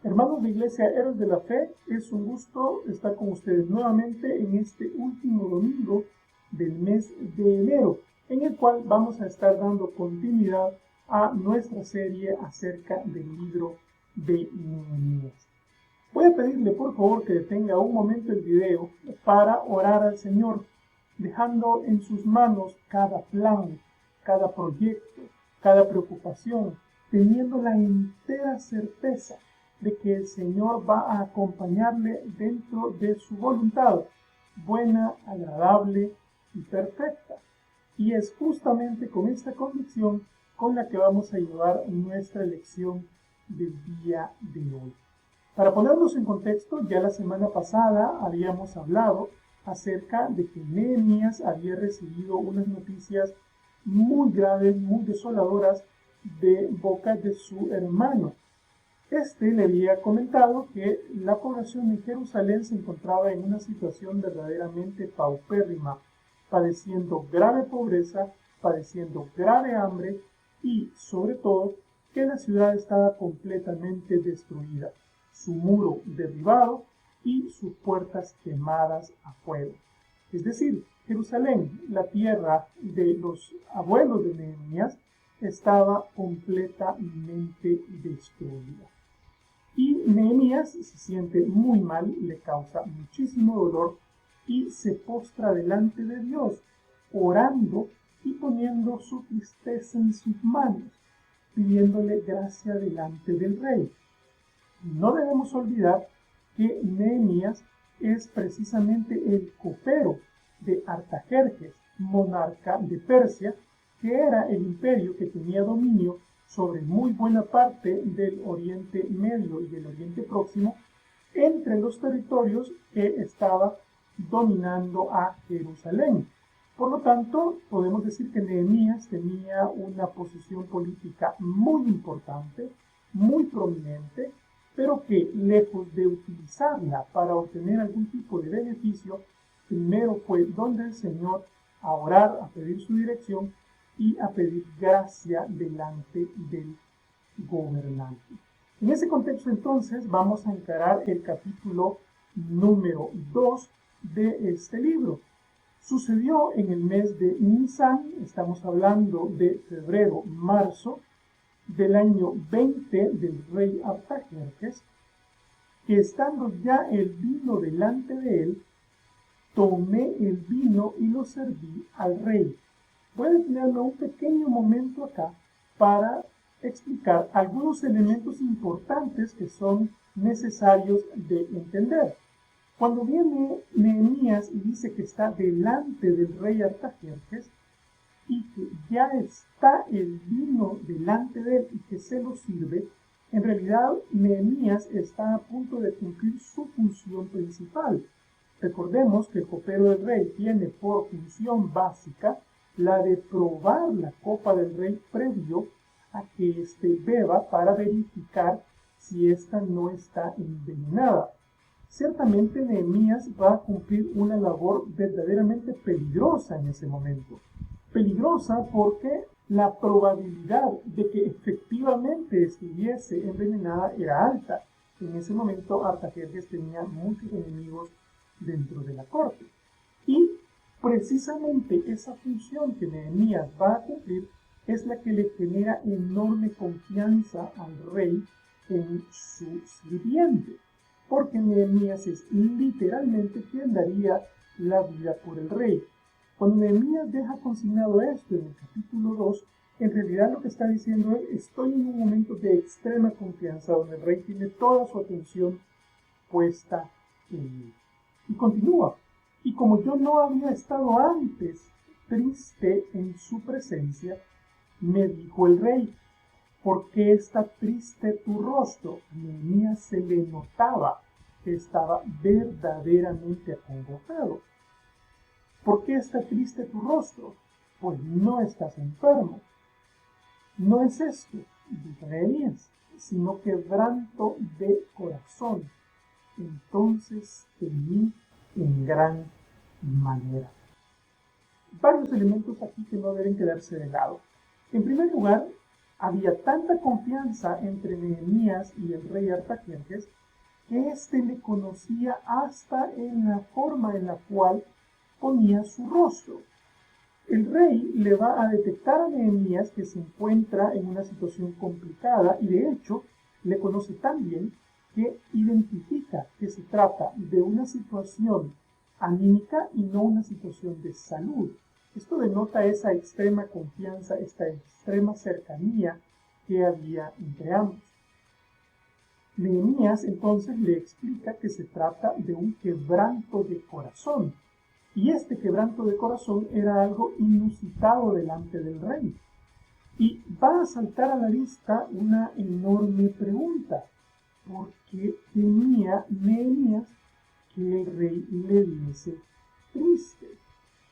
Hermanos de Iglesia Héroes de la Fe, es un gusto estar con ustedes nuevamente en este último domingo del mes de enero, en el cual vamos a estar dando continuidad a nuestra serie acerca del libro de Nehemías. Voy a pedirle por favor que detenga un momento el video para orar al Señor, dejando en sus manos cada plan, cada proyecto, cada preocupación, teniendo la entera certeza de que el Señor va a acompañarle dentro de su voluntad, buena, agradable y perfecta. Y es justamente con esta convicción con la que vamos a llevar nuestra lección del día de hoy. Para ponernos en contexto, ya la semana pasada habíamos hablado acerca de que Nehemías había recibido unas noticias muy graves, muy desoladoras de boca de su hermano. Este le había comentado que la población de Jerusalén se encontraba en una situación verdaderamente paupérrima, padeciendo grave pobreza, padeciendo grave hambre y, sobre todo, que la ciudad estaba completamente destruida, su muro derribado y sus puertas quemadas a fuego. Es decir, Jerusalén, la tierra de los abuelos de Nehemías, estaba completamente destruida. Y Nehemías se siente muy mal, le causa muchísimo dolor y se postra delante de Dios, orando y poniendo su tristeza en sus manos, pidiéndole gracia delante del rey. No debemos olvidar que Nehemías es precisamente el copero de Artajerjes, monarca de Persia, que era el imperio que tenía dominio sobre muy buena parte del Oriente Medio y del Oriente Próximo, entre los territorios que estaba dominando a Jerusalén. Por lo tanto, podemos decir que Nehemías tenía una posición política muy importante, muy prominente, pero que, lejos de utilizarla para obtener algún tipo de beneficio, primero fue donde el Señor a orar, a pedir su dirección y a pedir gracia delante del gobernante. En ese contexto, entonces, vamos a encarar el capítulo número 2 de este libro. Sucedió en el mes de Nisan, estamos hablando de febrero, marzo, del año 20 del rey Artajerjes, que estando ya el vino delante de él, tomé el vino y lo serví al rey. Voy a detenerme un pequeño momento acá para explicar algunos elementos importantes que son necesarios de entender. Cuando viene Nehemías y dice que está delante del rey Artajerjes y que ya está el vino delante de él y que se lo sirve, en realidad Nehemías está a punto de cumplir su función principal. Recordemos que el copero del rey tiene por función básica la de probar la copa del rey previo a que éste beba para verificar si ésta no está envenenada. Ciertamente Nehemías va a cumplir una labor verdaderamente peligrosa en ese momento. Peligrosa porque la probabilidad de que efectivamente estuviese envenenada era alta. En ese momento Artajerjes tenía muchos enemigos dentro de la corte. Y precisamente esa función que Nehemías va a cumplir es la que le genera enorme confianza al rey en su sirviente, porque Nehemías es literalmente quien daría la vida por el rey. Cuando Nehemías deja consignado esto en el capítulo 2, en realidad lo que está diciendo es: estoy en un momento de extrema confianza donde el rey tiene toda su atención puesta en mí. Y continúa: y como yo no había estado antes triste en su presencia, me dijo el rey: ¿por qué está triste tu rostro? Nehemías se le notaba que estaba verdaderamente acongojado. ¿Por qué está triste tu rostro? Pues no estás enfermo. No es esto, dijo Nehemías, sino quebranto de corazón. Entonces temí en gran manera. Varios elementos aquí que no deben quedarse de lado. En primer lugar, Había tanta confianza entre Nehemías y el rey Artajerjes que éste le conocía hasta en la forma en la cual ponía su rostro. El rey le va a detectar a Nehemías que se encuentra en una situación complicada y de hecho le conoce tan bien que identifica que se trata de una situación anímica y no una situación de salud. Esto denota esa extrema confianza, esta extrema cercanía que había entre ambos. Nehemías entonces le explica que se trata de un quebranto de corazón. Y este quebranto de corazón era algo inusitado delante del rey. Y va a saltar a la vista una enorme pregunta. ¿Por qué temía Nehemías que el rey le viese triste?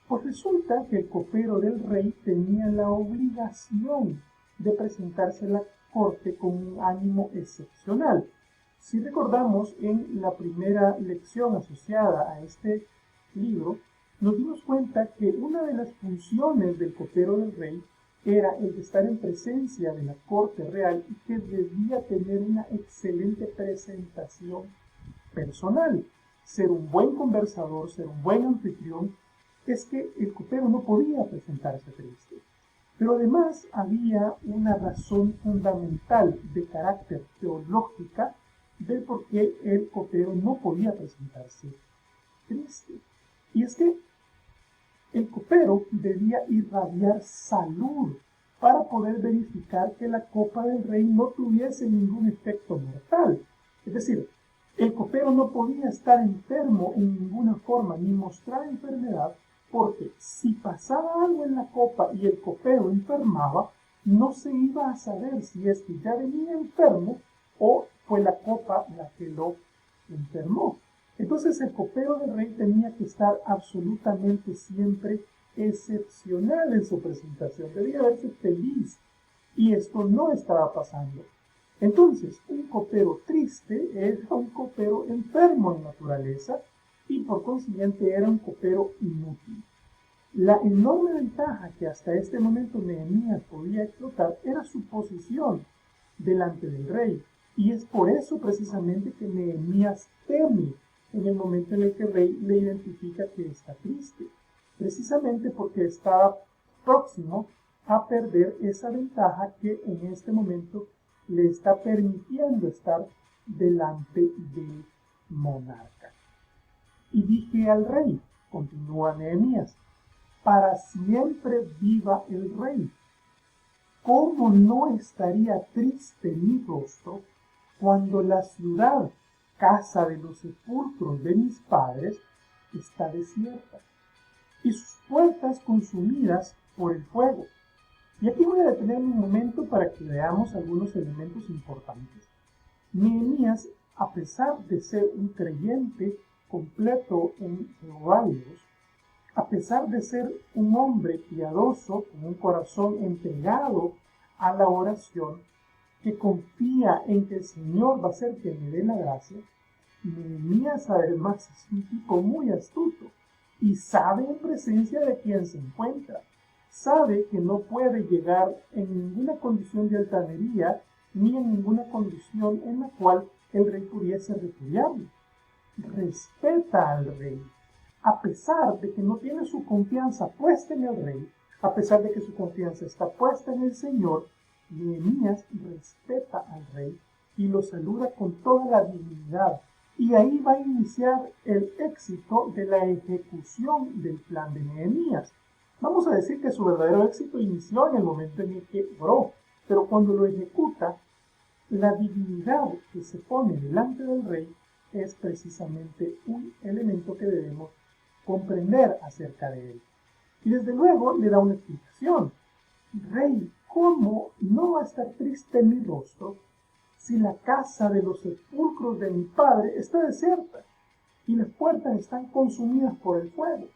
Pues resulta que el copero del rey tenía la obligación de presentarse a la corte con un ánimo excepcional. Si recordamos en la primera lección asociada a este libro, nos dimos cuenta que una de las funciones del copero del rey era el de estar en presencia de la corte real y que debía tener una excelente presentación personal. Ser un buen conversador, ser un buen anfitrión, es que el copero no podía presentarse triste. Pero además había una razón fundamental de carácter teológica del por qué el copero no podía presentarse triste. Y es que el copero debía irradiar salud para poder verificar que la copa del rey no tuviese ningún efecto mortal. Es decir, el copero no podía estar enfermo en ninguna forma ni mostrar enfermedad, porque si pasaba algo en la copa y el copero enfermaba, no se iba a saber si es que ya venía enfermo o fue la copa la que lo enfermó. Entonces el copero del rey tenía que estar absolutamente siempre excepcional en su presentación, debía verse feliz, y esto no estaba pasando. Entonces, un copero triste era un copero enfermo en naturaleza y por consiguiente era un copero inútil. La enorme ventaja que hasta este momento Nehemías podía explotar era su posición delante del rey, y es por eso precisamente que Nehemías teme en el momento en el que el rey le identifica que está triste, precisamente porque está próximo a perder esa ventaja que en este momento le está permitiendo estar delante del monarca. Y dije al rey, continúa Nehemías, para siempre viva el rey. ¿Cómo no estaría triste mi rostro cuando la ciudad, casa de los sepulcros de mis padres, está desierta y sus puertas consumidas por el fuego? Y aquí voy a detenerme un momento para que veamos algunos elementos importantes. Nehemías, a pesar de ser un creyente completo en Jehová Dios, a pesar de ser un hombre piadoso, con un corazón entregado a la oración, que confía en que el Señor va a ser quien le dé la gracia, Nehemías además es un tipo muy astuto y sabe en presencia de quien se encuentra. Sabe que no puede llegar en ninguna condición de altanería ni en ninguna condición en la cual el rey pudiese repudiarlo. Respeta al rey, a pesar de que no tiene su confianza puesta en el rey, a pesar de que su confianza está puesta en el Señor. Nehemías respeta al rey y lo saluda con toda la dignidad. Y ahí va a iniciar el éxito de la ejecución del plan de Nehemías. Vamos a decir que su verdadero éxito inició en el momento en el que oró, pero cuando lo ejecuta, la dignidad que se pone delante del rey es precisamente un elemento que debemos comprender acerca de él. Y desde luego le da una explicación. Rey, ¿cómo no va a estar triste mi rostro si la casa de los sepulcros de mi padre está desierta y las puertas están consumidas por el fuego?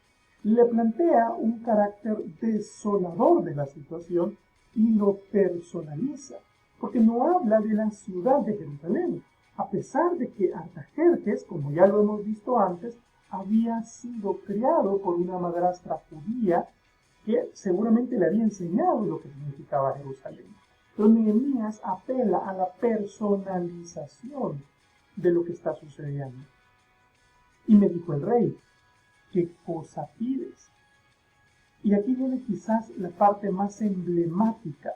Le plantea un carácter desolador de la situación y lo personaliza, porque no habla de la ciudad de Jerusalén, a pesar de que Artajerjes, como ya lo hemos visto antes, había sido criado por una madrastra judía que seguramente le había enseñado lo que significaba Jerusalén. Pero Nehemías apela a la personalización de lo que está sucediendo. Y me dijo el rey, ¿qué cosa pides? Y aquí viene quizás la parte más emblemática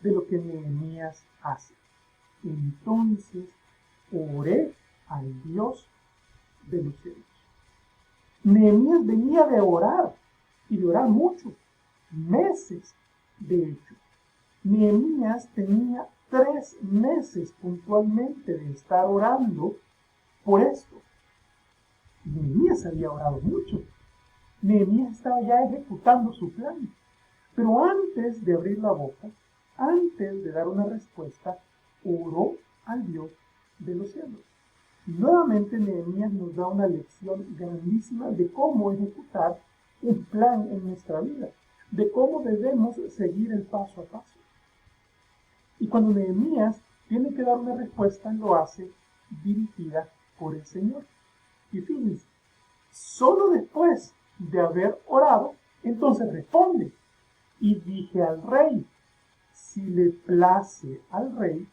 de lo que Nehemías hace. Entonces oré al Dios de los cielos. Nehemías venía de orar, y de orar mucho, meses de hecho. Nehemías tenía 3 meses puntualmente de estar orando por esto. Nehemías había orado mucho. Nehemías estaba ya ejecutando su plan. Pero antes de abrir la boca, antes de dar una respuesta, oró al Dios de los cielos. Nuevamente Nehemías nos da una lección grandísima de cómo ejecutar un plan en nuestra vida, de cómo debemos seguir el paso a paso. Y cuando Nehemías tiene que dar una respuesta, lo hace dirigida por el Señor. Y fíjense, solo después de haber orado, entonces responde. Y dije al rey, si le place al rey,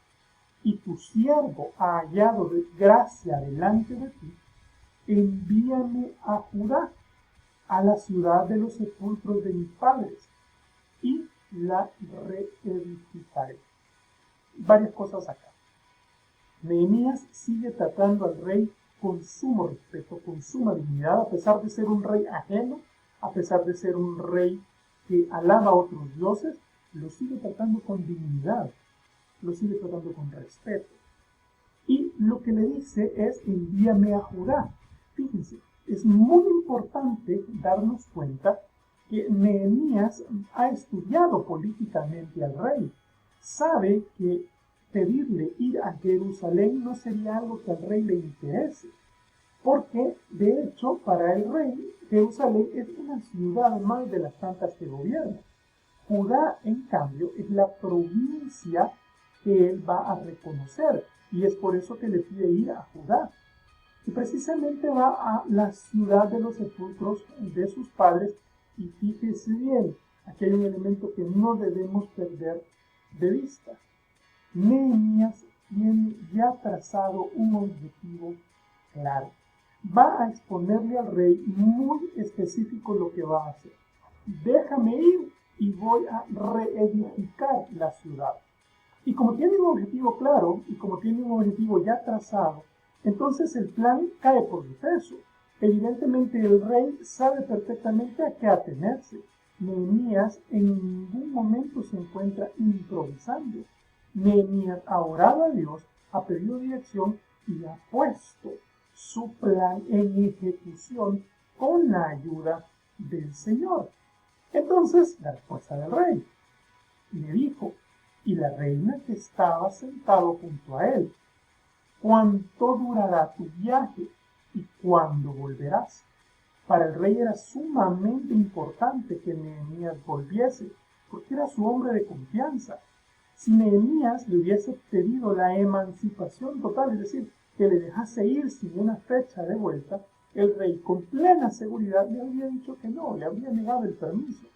y tu siervo ha hallado gracia delante de ti, envíame a Judá, a la ciudad de los sepulcros de mis padres, y la reedificaré. Varias cosas acá. Nehemías sigue tratando al rey con sumo respeto, con suma dignidad, a pesar de ser un rey ajeno, a pesar de ser un rey que alaba a otros dioses, lo sigue tratando con dignidad, lo sigue tratando con respeto. Y lo que le dice es, envíame a Judá. Fíjense, es muy importante darnos cuenta que Nehemías ha estudiado políticamente al rey. Sabe que pedirle ir a Jerusalén no sería algo que al rey le interese, porque de hecho para el rey Jerusalén es una ciudad más de las tantas que gobierna. Judá, en cambio, es la provincia que él va a reconocer, y es por eso que le pide ir a Judá. Y precisamente va a la ciudad de los sepulcros de sus padres, y fíjese bien, aquí hay un elemento que no debemos perder de vista. Nehemías tiene ya trazado un objetivo claro. Va a exponerle al rey muy específico lo que va a hacer. Déjame ir y voy a reedificar la ciudad. Y como tiene un objetivo claro, y como tiene un objetivo ya trazado, entonces el plan cae por su peso. Evidentemente el rey sabe perfectamente a qué atenerse. Nehemías en ningún momento se encuentra improvisando. Nehemías ha orado a Dios, ha pedido dirección y ha puesto su plan en ejecución con la ayuda del Señor. Entonces, la respuesta del rey le dijo, y la reina que estaba sentado junto a él, ¿cuánto durará tu viaje y cuándo volverás? Para el rey era sumamente importante que Nehemías volviese, porque era su hombre de confianza. Si Nehemías le hubiese pedido la emancipación total, es decir, que le dejase ir sin una fecha de vuelta, el rey con plena seguridad le habría dicho que no, le habría negado el permiso.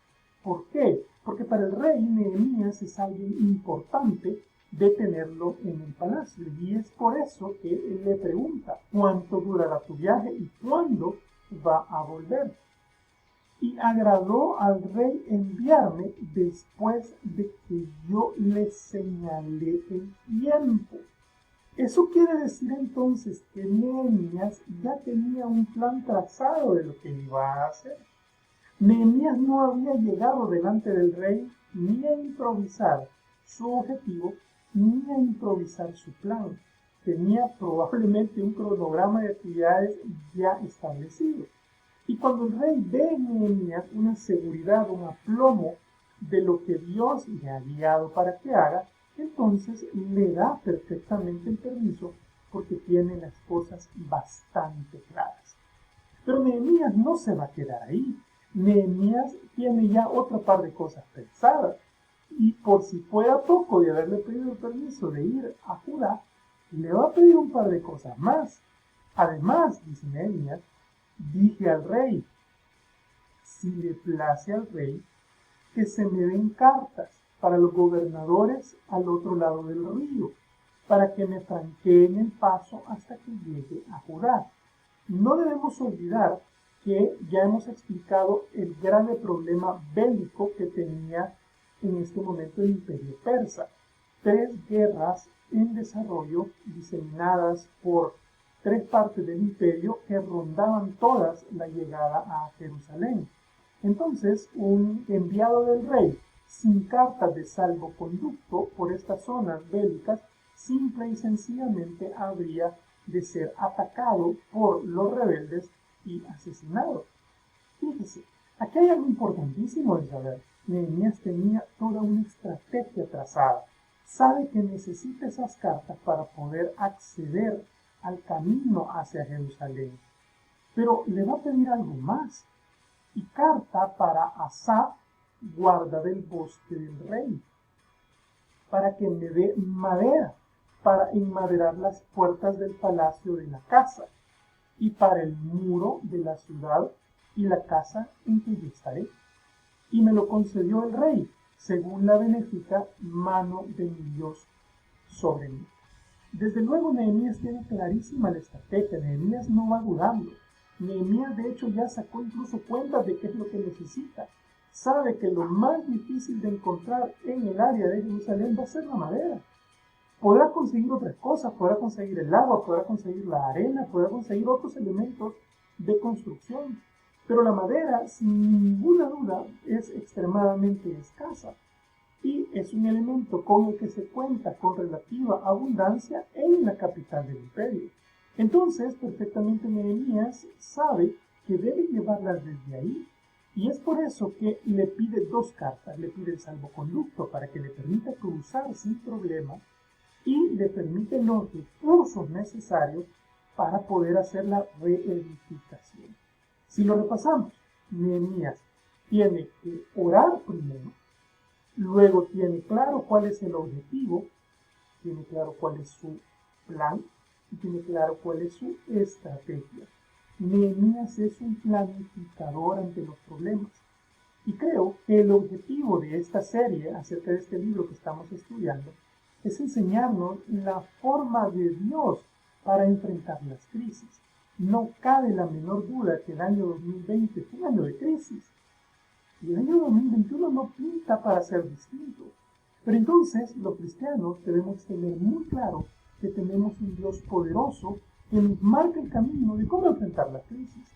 ¿Por qué? Porque para el rey Nehemías es alguien importante de tenerlo en el palacio, y es por eso que él le pregunta cuánto durará tu viaje y cuándo va a volver. Y agradó al rey enviarme después de que yo le señalé el tiempo. Eso quiere decir entonces que Nehemías ya tenía un plan trazado de lo que iba a hacer. Nehemías no había llegado delante del rey ni a improvisar su objetivo ni a improvisar su plan. Tenía probablemente un cronograma de actividades ya establecido. Y cuando el rey ve en Nehemías una seguridad, un aplomo de lo que Dios le ha guiado para que haga, entonces le da perfectamente el permiso porque tiene las cosas bastante claras. Pero Nehemías no se va a quedar ahí. Nehemías tiene ya otra par de cosas pensadas. Y por si fuera poco de haberle pedido el permiso de ir a Judá, le va a pedir un par de cosas más. Además, dice Nehemías, dije al rey, si le place al rey, que se me den cartas para los gobernadores al otro lado del río, para que me franqueen el paso hasta que llegue a Judá. No debemos olvidar que ya hemos explicado el grave problema bélico que tenía en este momento el imperio persa. 3 guerras en desarrollo diseminadas por 3 partes del imperio que rondaban todas la llegada a Jerusalén. Entonces, un enviado del rey sin cartas de salvoconducto por estas zonas bélicas, simple y sencillamente habría de ser atacado por los rebeldes y asesinado. Fíjese, aquí hay algo importantísimo de saber. Nehemías tenía toda una estrategia trazada. Sabe que necesita esas cartas para poder acceder al camino hacia Jerusalén. Pero le va a pedir algo más. Y carta para Asaf, guarda del bosque del rey, para que me dé madera para enmaderar las puertas del palacio de la casa, y para el muro de la ciudad y la casa en que yo estaré. Y me lo concedió el rey, según la benéfica mano de mi Dios sobre mí. Desde luego Nehemías tiene clarísima la estrategia. Nehemías no va dudando. Nehemías de hecho ya sacó incluso cuentas de qué es lo que necesita. Sabe que lo más difícil de encontrar en el área de Jerusalén va a ser la madera. Podrá conseguir otras cosas, podrá conseguir el agua, podrá conseguir la arena, podrá conseguir otros elementos de construcción. Pero la madera, sin ninguna duda, es extremadamente escasa. Y es un elemento con el que se cuenta con relativa abundancia en la capital del imperio. Entonces, perfectamente Nehemías sabe que debe llevarlas desde ahí. Y es por eso que le pide 2 cartas. Le pide el salvoconducto para que le permita cruzar sin problema y le permite los recursos necesarios para poder hacer la reedificación. Si lo repasamos, Nehemías tiene que orar primero, luego tiene claro cuál es el objetivo, tiene claro cuál es su plan y tiene claro cuál es su estrategia. Nehemías es un planificador ante los problemas. Y creo que el objetivo de esta serie acerca de este libro que estamos estudiando es enseñarnos la forma de Dios para enfrentar las crisis. No cabe la menor duda que el año 2020 fue un año de crisis. Y el año 2021 no pinta para ser distinto. Pero entonces los cristianos debemos tener muy claro que tenemos un Dios poderoso que nos marca el camino de cómo enfrentar las crisis.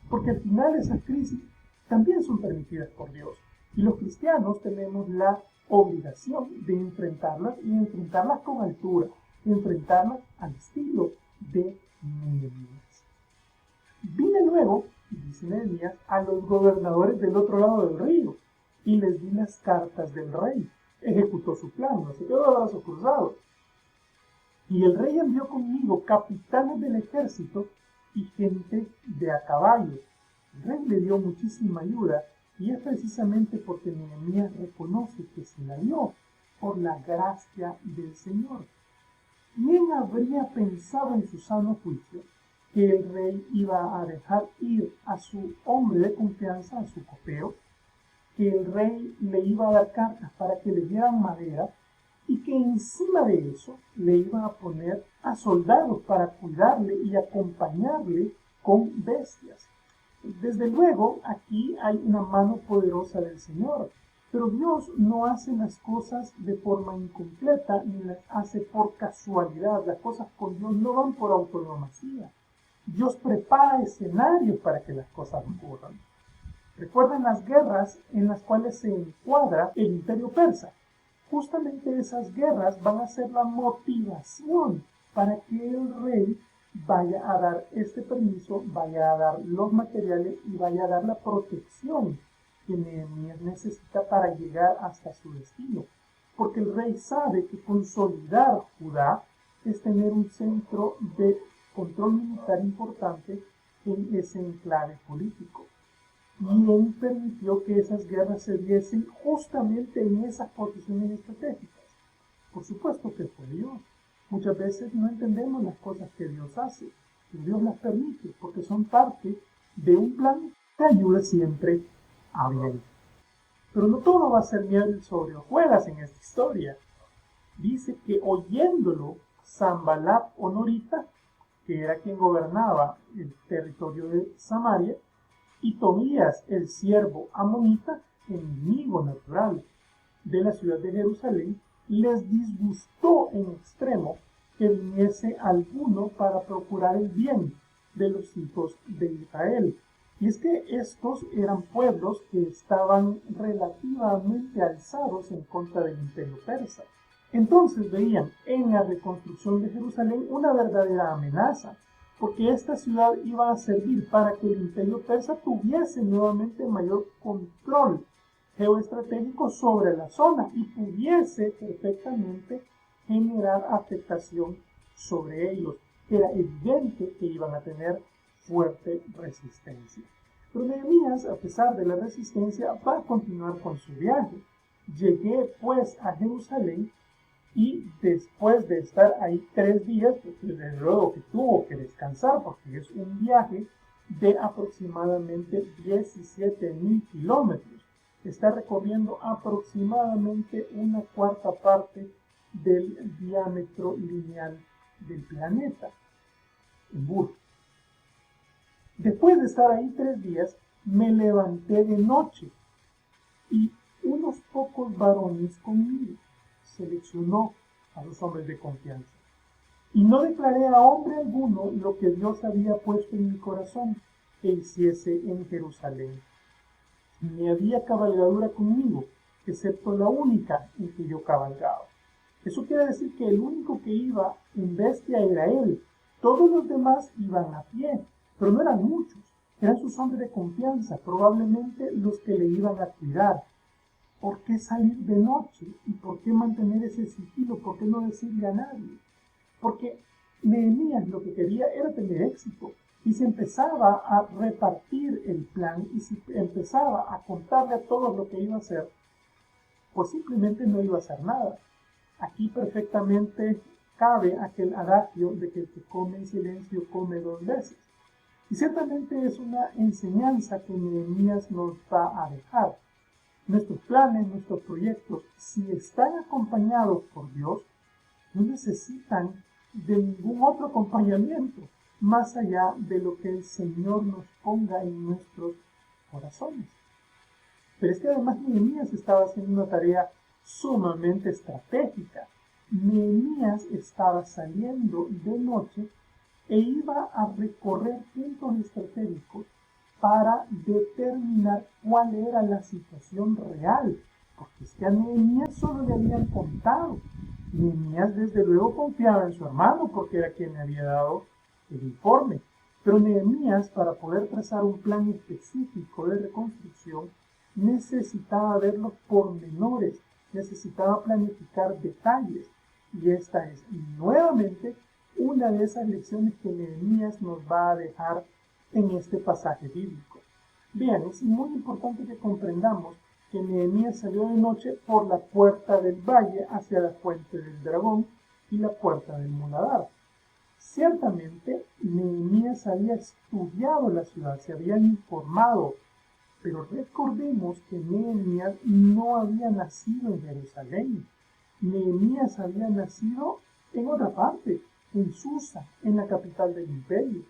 Porque al final esas crisis también son permitidas por Dios. Y los cristianos tenemos la obligación de enfrentarlas y enfrentarlas con altura, enfrentarlas al estilo de Nehemías. Vine luego, dice Nehemías, a los gobernadores del otro lado del río y les di las cartas del rey. Ejecutó su plan, no se quedó de brazos cruzados. Y el rey envió conmigo capitanes del ejército y gente de a caballo. El rey le dio muchísima ayuda y es precisamente porque Nehemías reconoce que se la dio por la gracia del Señor. ¿Quién habría pensado en su sano juicio que el rey iba a dejar ir a su hombre de confianza, a su copero, que el rey le iba a dar cartas para que le dieran madera y que encima de eso le iba a poner a soldados para cuidarle y acompañarle con bestias? Desde luego, aquí hay una mano poderosa del Señor, pero Dios no hace las cosas de forma incompleta ni las hace por casualidad. Las cosas con Dios no van por autonomía. Dios prepara escenarios para que las cosas ocurran. Recuerden las guerras en las cuales se encuadra el imperio persa. Justamente esas guerras van a ser la motivación para que el rey vaya a dar este permiso, vaya a dar los materiales y vaya a dar la protección que Nehemías necesita para llegar hasta su destino. Porque el rey sabe que consolidar Judá es tener un centro de control militar importante en ese enclave político. Y él permitió que esas guerras se diesen justamente en esas posiciones estratégicas. Por supuesto que fue Dios. Muchas veces no entendemos las cosas que Dios hace, pero Dios las permite porque son parte de un plan que ayuda siempre a bien. Pero no todo va a ser miel sobre hojuelas en esta historia. Dice que oyéndolo, Sanbalat Honorita, que era quien gobernaba el territorio de Samaria, y Tobías, el siervo amonita, enemigo natural de la ciudad de Jerusalén, les disgustó en extremo que viniese alguno para procurar el bien de los hijos de Israel. Y es que estos eran pueblos que estaban relativamente alzados en contra del imperio persa. Entonces veían en la reconstrucción de Jerusalén una verdadera amenaza, porque esta ciudad iba a servir para que el imperio persa tuviese nuevamente mayor control geoestratégico sobre la zona y pudiese perfectamente generar afectación sobre ellos. Era evidente que iban a tener fuerte resistencia. Pero Nehemías, a pesar de la resistencia, va a continuar con su viaje. Llegué pues a Jerusalén y después de estar ahí 3 días, pues desde luego que tuvo que descansar porque es un viaje de aproximadamente 17.000 kilómetros. Está recorriendo aproximadamente una cuarta parte del diámetro lineal del planeta en burro. Después de estar ahí 3 días, me levanté de noche y unos pocos varones conmigo. Seleccionó a los hombres de confianza. Y no declaré a hombre alguno lo que Dios había puesto en mi corazón que hiciese en Jerusalén. Ni había cabalgadura conmigo, excepto la única en que yo cabalgaba. Eso quiere decir que el único que iba en bestia era él. Todos los demás iban a pie, pero no eran muchos. Eran sus hombres de confianza, probablemente los que le iban a cuidar. ¿Por qué salir de noche? ¿Y por qué mantener ese sigilo? ¿Por qué no decirle a nadie? Porque Nehemías lo que quería era tener éxito. Y si empezaba a repartir el plan y si empezaba a contarle a todos lo que iba a hacer, pues simplemente no iba a hacer nada. Aquí perfectamente cabe aquel adagio de que el que come en silencio come 2 veces. Y ciertamente es una enseñanza que Nehemías nos va a dejar. Nuestros planes, nuestros proyectos, si están acompañados por Dios, no necesitan de ningún otro acompañamiento, más allá de lo que el Señor nos ponga en nuestros corazones. Pero es que además Nehemías estaba haciendo una tarea sumamente estratégica. Nehemías estaba saliendo de noche e iba a recorrer puntos estratégicos para determinar cuál era la situación real, porque es que a Nehemías solo le habían contado. Nehemías desde luego confiaba en su hermano porque era quien le había dado el informe, pero Nehemías, para poder trazar un plan específico de reconstrucción, necesitaba ver los pormenores, necesitaba planificar detalles, y esta es nuevamente una de esas lecciones que Nehemías nos va a dejar en este pasaje bíblico. Bien, es muy importante que comprendamos que Nehemías salió de noche por la puerta del valle hacia la fuente del dragón y la puerta del muladar. Ciertamente, Nehemías había estudiado la ciudad, se había informado, pero recordemos que Nehemías no había nacido en Jerusalén. Nehemías había nacido en otra parte, en Susa, en la capital del imperio.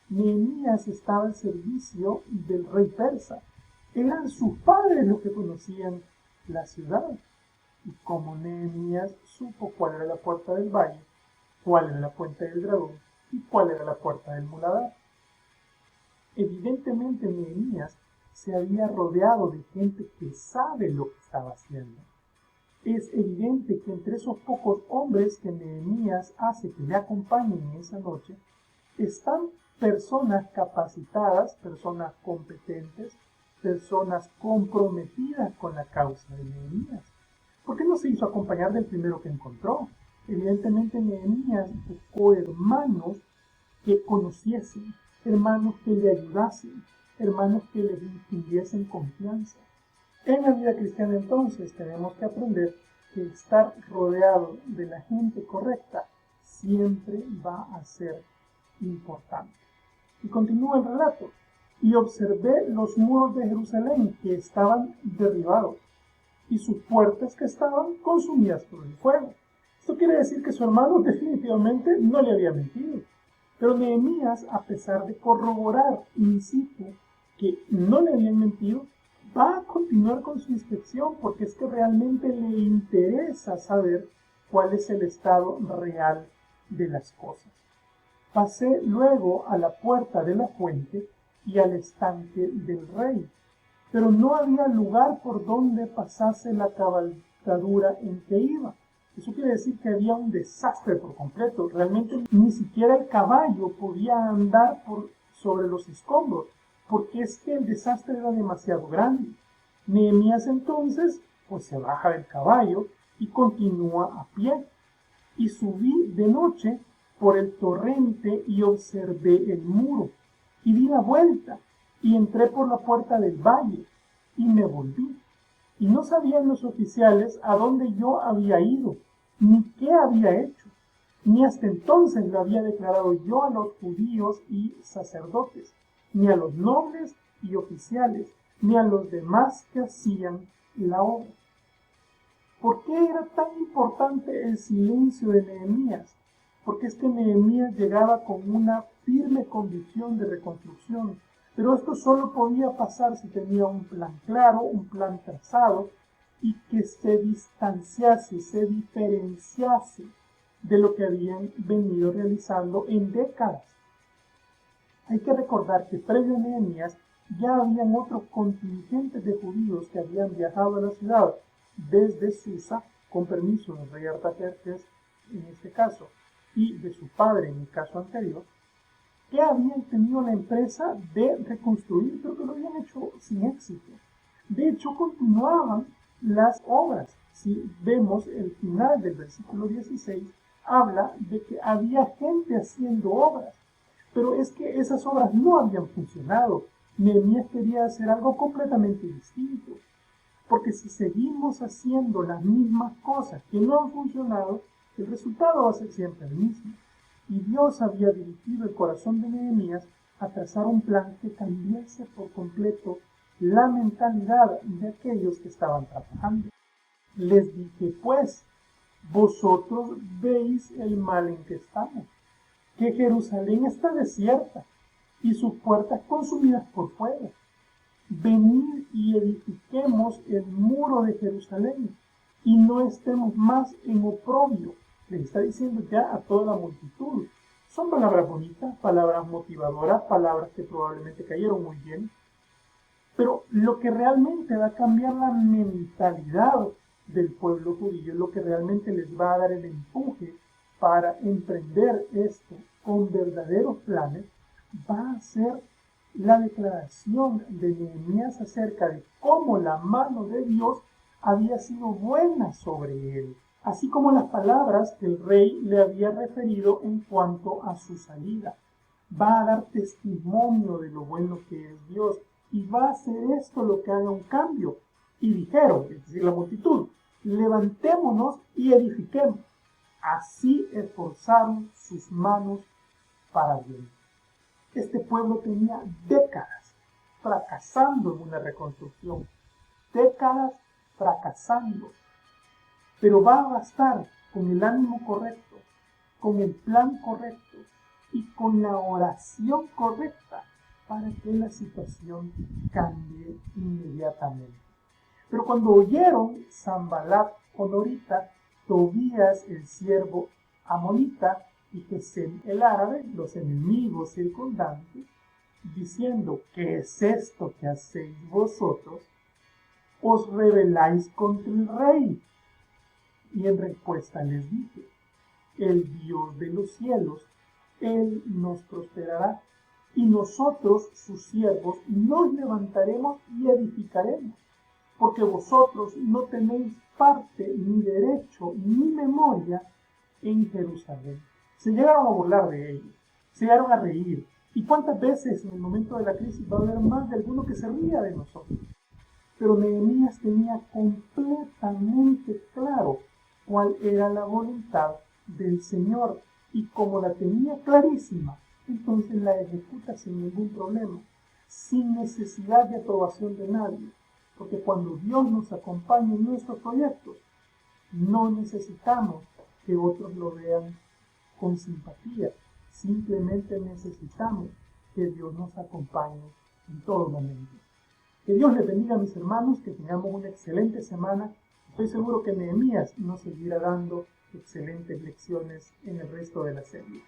Nehemías estaba al servicio del rey persa. Eran sus padres los que conocían la ciudad. Y como Nehemías supo cuál era la puerta del valle, cuál era la puerta del dragón y cuál era la puerta del muladar. Evidentemente Nehemías se había rodeado de gente que sabe lo que estaba haciendo. Es evidente que entre esos pocos hombres que Nehemías hace que le acompañen en esa noche, están personas capacitadas, personas competentes, personas comprometidas con la causa de Nehemías. ¿Por qué no se hizo acompañar del primero que encontró? Evidentemente Nehemías buscó hermanos que conociesen, hermanos que le ayudasen, hermanos que le infundiesen confianza. En la vida cristiana entonces tenemos que aprender que estar rodeado de la gente correcta siempre va a ser importante. Y continúa el relato. Y observé los muros de Jerusalén que estaban derribados. y sus puertas que estaban consumidas por el fuego. Esto quiere decir que su hermano definitivamente no le había mentido. Pero Nehemías, a pesar de corroborar in situ que no le habían mentido, va a continuar con su inspección porque es que realmente le interesa saber cuál es el estado real de las cosas. Pasé luego a la puerta de la fuente y al estanque del rey, pero no había lugar por donde pasase la cabalgadura en que iba. Eso quiere decir que había un desastre por completo. Realmente ni siquiera el caballo podía andar sobre los escombros, porque es que el desastre era demasiado grande. Nehemías entonces, pues se baja del caballo y continúa a pie. Y subí de noche por el torrente y observé el muro, y di la vuelta, y entré por la puerta del valle, y me volví. Y no sabían los oficiales a dónde yo había ido, ni qué había hecho, ni hasta entonces lo había declarado yo a los judíos y sacerdotes, ni a los nobles y oficiales, ni a los demás que hacían la obra. ¿Por qué era tan importante el silencio de Nehemías? Porque es que Nehemías llegaba con una firme convicción de reconstrucción, pero esto solo podía pasar si tenía un plan claro, un plan trazado, y que se distanciase, se diferenciase de lo que habían venido realizando en décadas. Hay que recordar que previo a Nehemías ya habían otros contingentes de judíos que habían viajado a la ciudad desde Susa, con permiso del rey Artajerjes en este caso, y de su padre en el caso anterior, que habían tenido la empresa de reconstruir, pero que lo habían hecho sin éxito. De hecho, continuaban las obras. Si vemos el final del versículo 16, habla de que había gente haciendo obras, pero es que esas obras no habían funcionado. Nehemías quería hacer algo completamente distinto, porque si seguimos haciendo las mismas cosas que no han funcionado, el resultado va a ser siempre el mismo. Y Dios había dirigido el corazón de Nehemías a trazar un plan que cambiase por completo la mentalidad de aquellos que estaban trabajando. Les dije, pues, vosotros veis el mal en que estamos, que Jerusalén está desierta y sus puertas consumidas por fuego. Venid y edifiquemos el muro de Jerusalén y no estemos más en oprobio. Les está diciendo ya a toda la multitud. Son palabras bonitas, palabras motivadoras, palabras que probablemente cayeron muy bien. Pero lo que realmente va a cambiar la mentalidad del pueblo judío, lo que realmente les va a dar el empuje para emprender esto con verdaderos planes, va a ser la declaración de Nehemías acerca de cómo la mano de Dios había sido buena sobre él, así como las palabras que el rey le había referido en cuanto a su salida. Va a dar testimonio de lo bueno que es Dios, y va a hacer esto lo que haga un cambio. Y dijeron, es decir, la multitud, levantémonos y edifiquemos. Así esforzaron sus manos para bien. Este pueblo tenía décadas fracasando en una reconstrucción, décadas fracasando, pero va a bastar con el ánimo correcto, con el plan correcto y con la oración correcta para que la situación cambie inmediatamente. Pero cuando oyeron Sanballat honorita, Tobías el siervo amonita y Gesem el árabe, los enemigos circundantes, diciendo, ¿qué es esto que hacéis vosotros? Os rebeláis contra el rey. Y en respuesta les dije, el Dios de los cielos, Él nos prosperará, y nosotros, sus siervos, nos levantaremos y edificaremos, porque vosotros no tenéis parte, ni derecho, ni memoria en Jerusalén. Se llegaron a burlar de ellos, se llegaron a reír. ¿Y cuántas veces en el momento de la crisis va a haber más de alguno que se ría de nosotros? Pero Nehemías tenía completamente claro cuál era la voluntad del Señor, y como la tenía clarísima, entonces la ejecuta sin ningún problema, sin necesidad de aprobación de nadie. porque cuando Dios nos acompaña en nuestros proyectos, no necesitamos que otros lo vean con simpatía, simplemente necesitamos que Dios nos acompañe en todo momento. Que Dios les bendiga, mis hermanos, que tengamos una excelente semana. Estoy seguro que Nehemías nos seguirá dando excelentes lecciones en el resto de la serie.